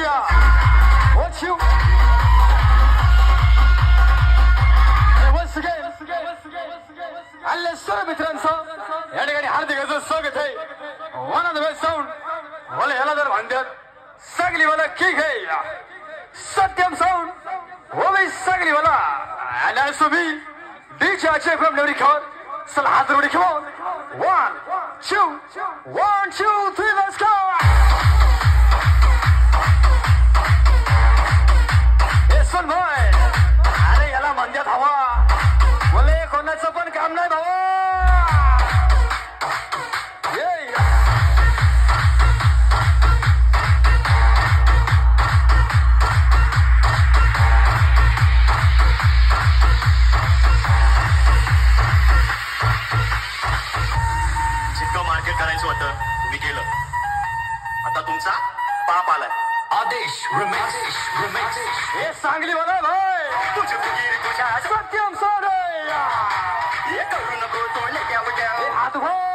या What you सर्व मित्रांचं या ठिकाणी हार्दिक स्वागत आहे one of the best sound मला याला जर म्हणतात सगळी मला किक आहे सत्यम साऊंड वो भी सगळी मला and also me DJ Ajay from Lurikor चला हात जोडी खेळू 1 2 1 2 3 let's go सुन भाई अरे याला म्हणतात हवा बोले कोणाचं पण काम नाही भावा जितकं मार्केट करायचं होतं तुम्ही केलं आता तुमचा पाप आलाय आदेश हे सांगली मला भाई तुझी फुगीर तुझ्या सत्यम सोडे हे करू नको तोडले क्या हात भाई